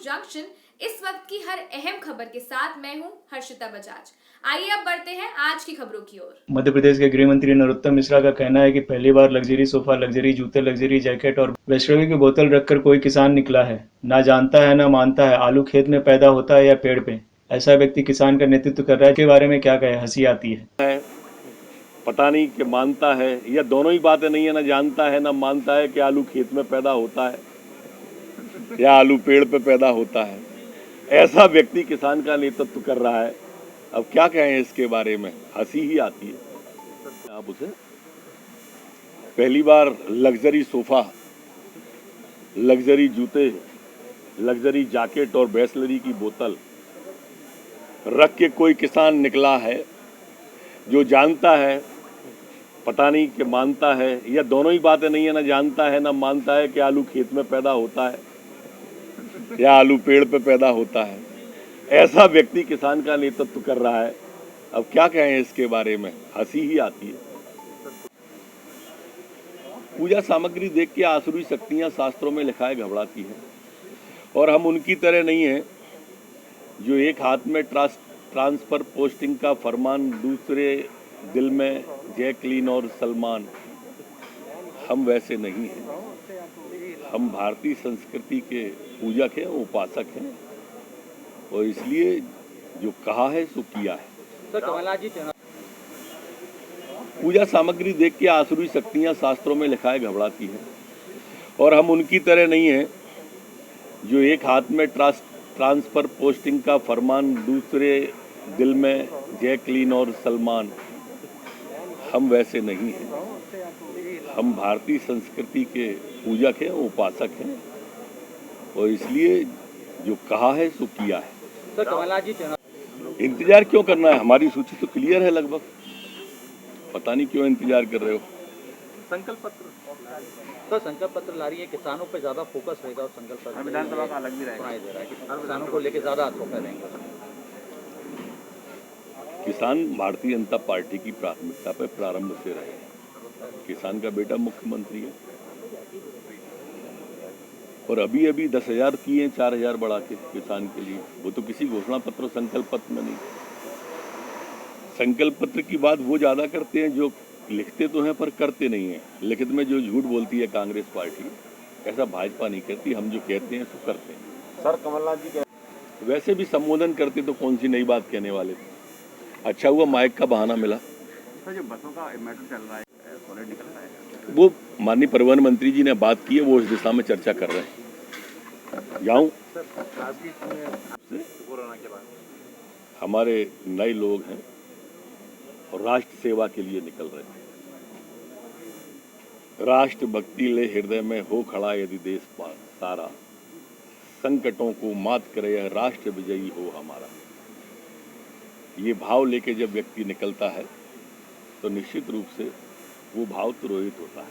Junction इस वक्त की हर अहम खबर के साथ मैं हूं हर्षिता बजाज। आइए अब बढ़ते हैं आज की खबरों की ओर। मध्य प्रदेश के गृह मंत्री नरोत्तम मिश्रा का कहना है कि पहली बार लग्जरी सोफा, लग्जरी जूते, लग्जरी जैकेट और वैष्णवी की बोतल रखकर कोई किसान निकला है। ना जानता है ना मानता है, आलू खेत में पैदा होता है या पेड़ पे। ऐसा व्यक्ति किसान का नेतृत्व कर रहा है। के बारे में क्या कहे, हंसी आती है। पता नहीं कि मानता है या दोनों ही बातें नहीं है, ना जानता है ना मानता है कि आलू खेत में पैदा होता है या आलू पेड़ पे पैदा होता है। ऐसा व्यक्ति किसान का नेतृत्व कर रहा है। अब क्या कहें इसके बारे में, हंसी ही आती है। आप उसे पहली बार लग्जरी सोफा, लग्जरी जूते, लग्जरी जैकेट और बिसलरी की बोतल रख के कोई किसान निकला है जो जानता है, पता नहीं कि मानता है या दोनों ही बातें नहीं है, ना जानता है ना मानता है कि आलू खेत में पैदा होता है या आलू पेड़ पे पैदा होता है। ऐसा व्यक्ति किसान का नेतृत्व कर रहा है। अब क्या कहें इसके बारे में, हंसी ही आती है। पूजा सामग्री देख के आसुरी शक्तियां शास्त्रों में लिखाए घबराती हैं, और हम उनकी तरह नहीं हैं जो एक हाथ में ट्रांसफर पोस्टिंग का फरमान, दूसरे दिल में जैकलीन और सलमान। हम वैसे नहीं हैं। हम भारतीय संस्कृति के पूजक हैं, उपासक हैं, और इसलिए जो कहा है सो किया है। सर, कमलनाथ जी पूजा सामग्री देख के आसुरी शक्तियां शास्त्रों में लिखाए घबराती हैं, और हम उनकी तरह नहीं हैं जो एक हाथ में ट्रांसफर पोस्टिंग का फरमान, दूसरे दिल में जैकलीन और सलमान। हम वैसे नहीं हैं। हम भारतीय संस्कृति के पूजक हैं, उपासक हैं, और इसलिए जो कहा है सो किया है। सर, कमलनाथ जी इंतजार क्यों करना है, हमारी सूची तो क्लियर है लगभग। पता नहीं क्यों इंतजार कर रहे हो। संकल्प पत्र, तो संकल्प पत्र ला रही है, किसानों पे ज्यादा फोकस रहेगा और संकल्प पत्र विधानसभा का अलग भी रहेगा, दे रहा है कि किसानों को लेकर ज्यादा फोकस रहेंगे। किसान भारतीय जनता पार्टी की प्राथमिकता पे प्रारंभ से रहे हैं। किसान का बेटा मुख्यमंत्री है, और अभी अभी 10,000 किए हैं, 4,000 बढ़ा के किसान के लिए। वो तो किसी घोषणा पत्र और संकल्प पत्र में नहीं। संकल्प पत्र की बात वो ज्यादा करते हैं जो लिखते तो हैं पर करते नहीं हैं। लिखित में जो झूठ बोलती है कांग्रेस पार्टी, ऐसा भाजपा नहीं करती। हम जो कहते हैं सो करते हैं। सर, कमलनाथ जी वैसे भी संबोधन करते तो कौन सी नई बात कहने वाले थे। अच्छा हुआ माइक का बहाना मिला। सर, जो बसों का मैटर चल रहा है, सॉलिड निकल रहा है, वो माननीय परिवहन मंत्री जी ने बात की है, वो इस दिशा में चर्चा कर रहे हैं। जाऊं कोरोना के बाद हमारे नए लोग हैं और राष्ट्र सेवा के लिए निकल रहे हैं। राष्ट्र भक्ति ले हृदय में हो खड़ा यदि देश पार सारा, संकटों को मात करे यह राष्ट्र विजयी हो हमारा। ये भाव लेके जब व्यक्ति निकलता है तो निश्चित रूप से वो भाव तुरोहित होता है।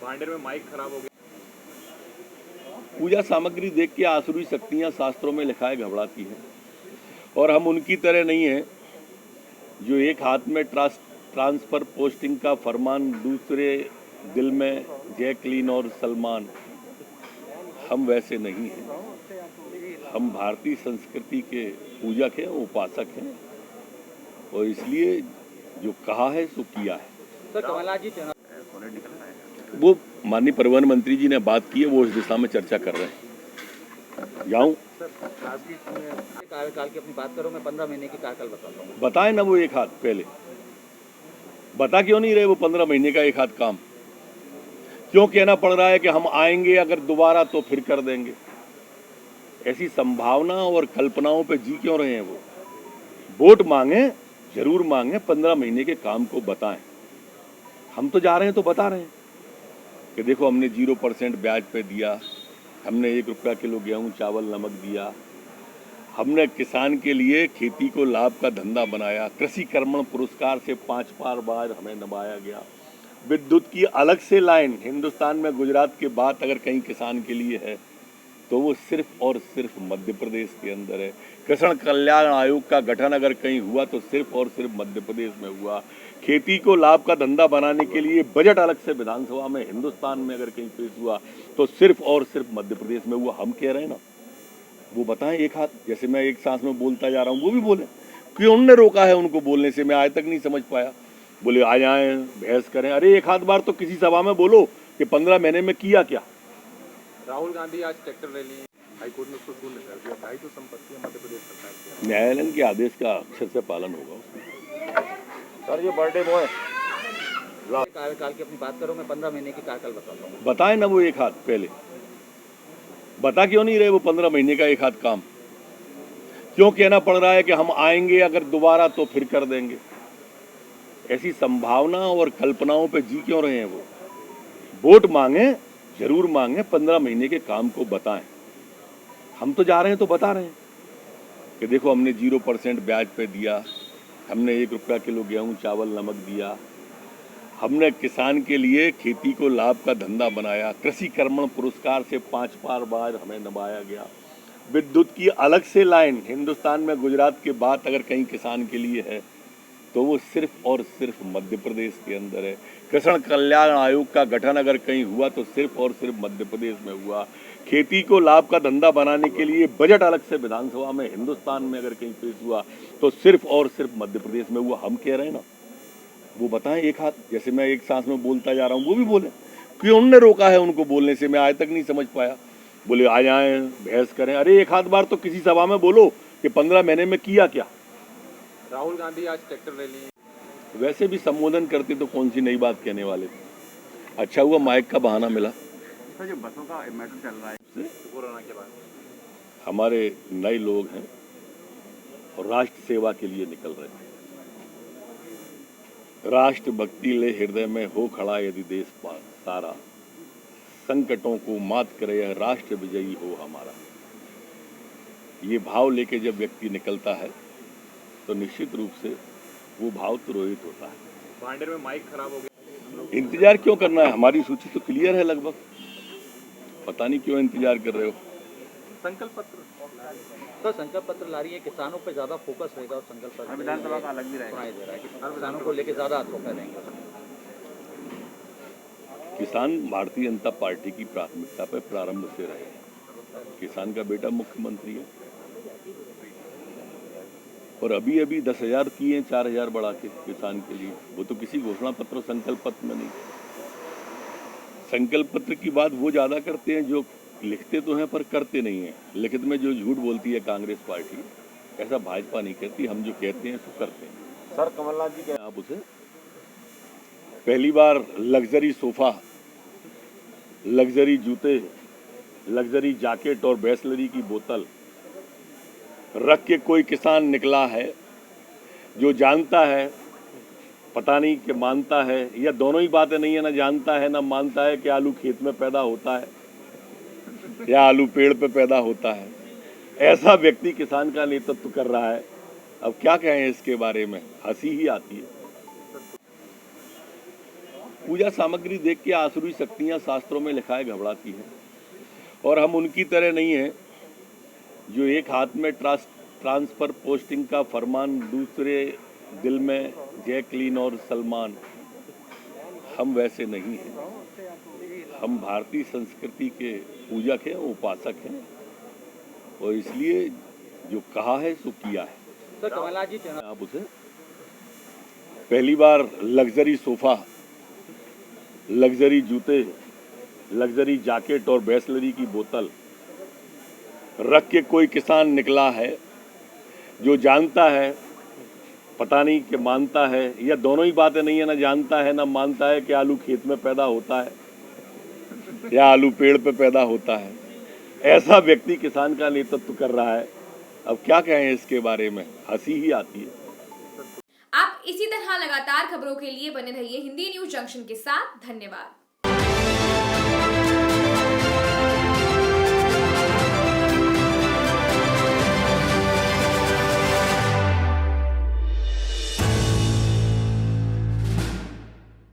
भांडेर में माइक खराब हो गया। पूजा सामग्री देख के आसुरी शक्तियां शास्त्रों में लिखाए घबराती हैं, और हम उनकी तरह नहीं हैं जो एक हाथ में ट्रांसफर पोस्टिंग का फरमान, दूसरे दिल में जैकलीन और सलमान। हम वैसे नहीं हैं। हम भारतीय संस्कृति के पूजक हैं, उपासक हैं, और इसलिए जो कहा है सो किया है। सर, कमलनाथ जी सॉलिड निकल रहा है। वो माननीय परिवहन मंत्री जी ने बात की है, वो इस दिशा में चर्चा कर रहे हैं। जाऊं कार्यकाल की अपनी बात करो, मैं 15 महीने की कार्यकाल बताता हूँ। बताएं ना वो एक हाथ पहले बता क्यों नहीं रहे। वो 15 महीने का एक हाथ काम क्यों कहना पड़ रहा है कि हम आएंगे अगर दोबारा तो फिर कर देंगे। ऐसी संभावना और कल्पनाओं पे जी क्यों रहे हैं। वो वोट मांगे, जरूर मांगे, 15 महीने के काम को बताएं। हम तो जा रहे हैं तो बता रहे हैं कि देखो हमने 0% ब्याज पे दिया, हमने 1 रुपया किलो गेहूं चावल नमक दिया, हमने किसान के लिए खेती को लाभ का धंधा बनाया, कृषि कर्मण पुरस्कार से 5 बार हमें नवाया गया, विद्युत की अलग से लाइन हिंदुस्तान में गुजरात के बाद अगर कहीं किसान के लिए है तो वो सिर्फ और सिर्फ मध्य प्रदेश के अंदर है। किसान कल्याण आयोग का गठन अगर कहीं हुआ तो सिर्फ और सिर्फ मध्य प्रदेश में हुआ। खेती को लाभ का धंधा बनाने के लिए बजट अलग से विधानसभा में हिंदुस्तान में अगर कहीं पेश हुआ तो सिर्फ और सिर्फ मध्य प्रदेश में हुआ। हम कह रहे हैं ना, वो बताएं एक हाथ, जैसे मैं एक सांस में बोलता जा रहा हूँ वो भी बोले। क्यों उन्होंने रोका है उनको बोलने से, मैं आज तक नहीं समझ पाया। बोले आ जाएं बहस करें, अरे एक हाथ बार तो किसी सभा में बोलो कि 15 महीने में किया क्या। राहुल गांधी आज ट्रैक्टर रैली हाईकोर्ट में उसको शून्य कर दिया। ढाई तो संपत्ति मध्य प्रदेश सरकार की। न्यायालय के आदेश का अक्षर से पालन होगा उसमें। सर ये बर्थडे बॉय कार्यकाल की अपनी बात करो, मैं 15 महीने की कार्यकाल बताता हूँ। बताएं ना वो एक हाथ, पहले बता क्यों नहीं रहे वो 15 महीने का एक हाथ काम। क्यों कहना पड़ रहा है कि हम आएंगे अगर दोबारा तो फिर कर देंगे। ऐसी संभावना और कल्पनाओं पे जी क्यों रहे हैं वो। वोट मांगे, जरूर मांगे, 15 महीने के काम को बताएं। हम तो जा रहे हैं तो बता रहे हैं कि देखो हमने 0% ब्याज पे दिया, हमने 1 रुपया किलो गेहूं चावल नमक दिया, हमने किसान के लिए खेती को लाभ का धंधा बनाया, कृषि कर्मण पुरस्कार से 5 बार हमें नवाया गया, विद्युत की अलग से लाइन हिंदुस्तान में गुजरात के बाद अगर कहीं किसान के लिए है तो वो सिर्फ और सिर्फ मध्य प्रदेश के अंदर है। किसान कल्याण आयोग का गठन अगर कहीं हुआ तो सिर्फ और सिर्फ मध्य प्रदेश में हुआ। खेती को लाभ का धंधा बनाने के लिए बजट अलग से विधानसभा में हिंदुस्तान में अगर कहीं पेश हुआ तो सिर्फ और सिर्फ मध्य प्रदेश में हुआ। हम कह रहे हैं ना, वो बताएं एक हाथ, जैसे मैं एक सांस में बोलता जा रहा हूँ वो भी बोले। क्यों उन्होंने रोका है उनको बोलने से, मैं आज तक नहीं समझ पाया। बोले आ जाएं बहस करें, अरे एक हाथ बार तो किसी सभा में बोलो कि 15 महीने में किया क्या। राहुल गांधी आज ट्रैक्टर रैली। वैसे भी संबोधन करते तो कौन सी नई बात कहने वाले थे। अच्छा हुआ माइक का बहाना मिला। सर जो बसों का मैटर चल रहा है कोरोना के बाद, हमारे नए लोग हैं और राष्ट्र सेवा के लिए निकल रहे हैं। राष्ट्र भक्ति ले हृदय में हो खड़ा यदि देश पार सारा, संकटों को मात करे यह राष्ट्र विजयी हो हमारा। ये भाव लेके जब व्यक्ति निकलता है तो निश्चित रूप से वो भाव तुरोहित होता है। भांडेर में माइक खराब हो गया। इंतजार क्यों करना है, हमारी सूची तो क्लियर है लगभग। पता नहीं क्यों इंतजार कर रहे हो। संकल्प पत्र तो संकल्प पत्र ला रही है, किसानों पे ज्यादा फोकस रहेगा और संकल्प पत्र विधानसभा का अलग भी रहेगा। सुनाई दे रहा है कि किसानों को लेके ज्यादा फोकस रहेंगे। किसान भारतीय जनता पार्टी की प्राथमिकता पर प्रारंभ से रहे हैं। किसान का बेटा मुख्यमंत्री है और अभी अभी 10,000 किए हैं, 4,000 बढ़ा के किसान के लिए। वो तो किसी घोषणा पत्र और संकल्प पत्र में नहीं। संकल्प पत्र की बात वो ज्यादा करते हैं जो लिखते तो हैं पर करते नहीं हैं। लिखित में जो झूठ बोलती है कांग्रेस पार्टी, ऐसा भाजपा नहीं कहती। हम जो कहते हैं सो करते हैं। सर कमलनाथ जी आप उसे पहली बार लग्जरी सोफा, लग्जरी जूते, लग्जरी जैकेट और बिसलरी की बोतल रख के कोई किसान निकला है जो जानता है, पता नहीं कि मानता है, या दोनों ही बातें नहीं है, ना जानता है ना मानता है कि आलू खेत में पैदा होता है या आलू पेड़ पे पैदा होता है। ऐसा व्यक्ति किसान का नेतृत्व कर रहा है। अब क्या कहें इसके बारे में, हंसी ही आती है। पूजा सामग्री देख के आसुरी शक्तियां शास्त्रों में लिखाए घबराती हैं और हम उनकी तरह नहीं हैं जो एक हाथ में ट्रांसफर पोस्टिंग का फरमान, दूसरे दिल में जैकलीन और सलमान। हम वैसे नहीं हैं। हम भारतीय संस्कृति के पूजक हैं, उपासक हैं और इसलिए जो कहा है सो किया है। सर कमलनाथ जी आप उसे पहली बार लग्जरी सोफा, लग्जरी जूते, लग्जरी जैकेट और बिसलरी की बोतल रख के कोई किसान निकला है जो जानता है, पता नहीं कि मानता है, या दोनों ही बातें नहीं है, ना जानता है ना मानता है कि आलू खेत में पैदा होता है या आलू पेड़ पे पैदा होता है। ऐसा व्यक्ति किसान का नेतृत्व कर रहा है। अब क्या कहें इसके बारे में, हंसी ही आती है। आप इसी तरह लगातार खबरों के लिए बने रहिए हिंदी न्यूज जंक्शन के साथ। धन्यवाद।